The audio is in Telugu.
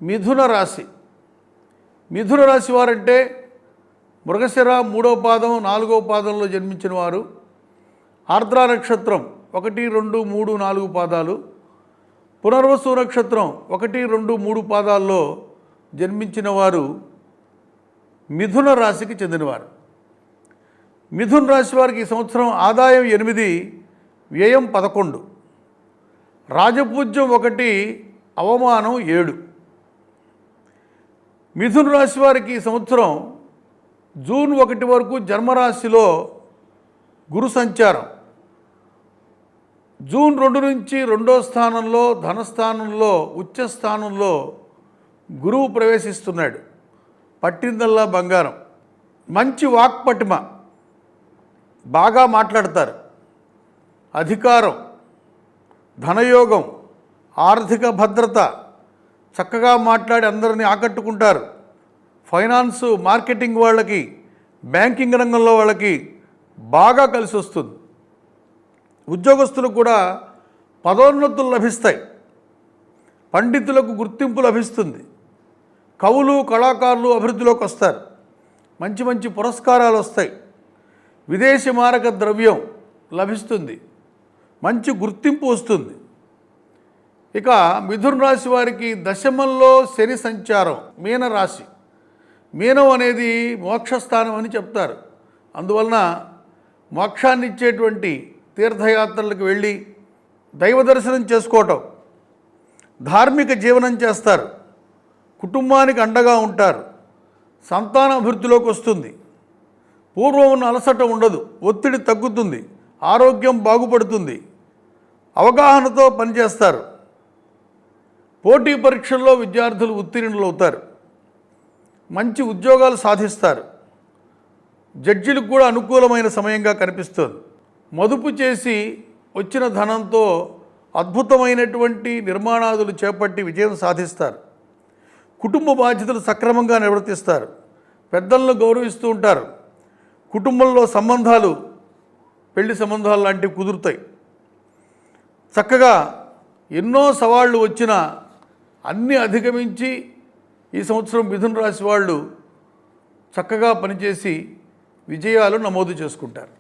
మిథున రాశి. మిథున రాశి వారంటే మృగశిర 3వ పాదం 4వ పాదంలో జన్మించిన వారు, ఆర్ద్ర నక్షత్రం 1, 2, 3, 4 పాదాలు, పునర్వసు నక్షత్రం 1, 2, 3 పాదాల్లో జన్మించిన వారు మిథున రాశికి చెందినవారు. మిథున రాశి వారికి ఈ సంవత్సరం ఆదాయం 8, వ్యయం 11, రాజపూజ్యం 1, అవమానం 7. మిథున రాశి వారికి ఈ సంవత్సరం జూన్ 1 వరకు జన్మరాశిలో గురు సంచారం, జూన్ 2 నుంచి 2వ స్థానంలో ధనస్థానంలో ఉచ్చ స్థానంలో గురువు ప్రవేశిస్తున్నాడు. పట్టిందల్లా బంగారం. మంచి వాక్పటిమ, బాగా మాట్లాడతారు, అధికారం, ధనయోగం, ఆర్థిక భద్రత, చక్కగా మాట్లాడి అందరినీ ఆకట్టుకుంటారు. ఫైనాన్స్ మార్కెటింగ్ వాళ్ళకి, బ్యాంకింగ్ రంగంలో వాళ్ళకి బాగా కలిసి వస్తుంది. ఉద్యోగస్తులకు కూడా పదోన్నతులు లభిస్తాయి. పండితులకు గుర్తింపు లభిస్తుంది. కవులు కళాకారులు అభివృద్ధిలోకి వస్తారు. మంచి మంచి పురస్కారాలు వస్తాయి. విదేశీ మారక ద్రవ్యం లభిస్తుంది. మంచి గుర్తింపు వస్తుంది. ఇక మిథున రాశి వారికి దశమంలో శని సంచారం. మీనరాశి, మీనం అనేది మోక్షస్థానం అని చెప్తారు. అందువలన మోక్షాన్ని ఇచ్చేటువంటి తీర్థయాత్రలకు వెళ్ళి దైవ దర్శనం చేసుకోవటం, ధార్మిక జీవనం చేస్తారు, కుటుంబానికి అండగా ఉంటారు, సంతాన అభివృద్ధిలోకి వస్తుంది, పూర్వం ఉన్న అలసట ఉండదు, ఒత్తిడి తగ్గుతుంది, ఆరోగ్యం బాగుపడుతుంది, అవగాహనతో పనిచేస్తారు, పోటీ పరీక్షల్లో విద్యార్థులు ఉత్తీర్ణులు అవుతారు, మంచి ఉద్యోగాలు సాధిస్తారు, జడ్జిలకు కూడా అనుకూలమైన సమయంగా కనిపిస్తుంది. మదుపు చేసి వచ్చిన ధనంతో అద్భుతమైనటువంటి నిర్మాణాదులు చేపట్టి విజయం సాధిస్తారు. కుటుంబ బాధ్యతలు సక్రమంగా నిర్వర్తిస్తారు. పెద్దలను గౌరవిస్తూ ఉంటారు. కుటుంబంలో సంబంధాలు, పెళ్లి సంబంధాలు లాంటివి కుదురుతాయి. చక్కగా ఎన్నో సవాళ్ళు వచ్చినా అన్నీ అధిగమించి ఈ సంవత్సరం మిథున రాశి వాళ్ళు చక్కగా పనిచేసి విజయాలు నమోదు చేసుకుంటారు.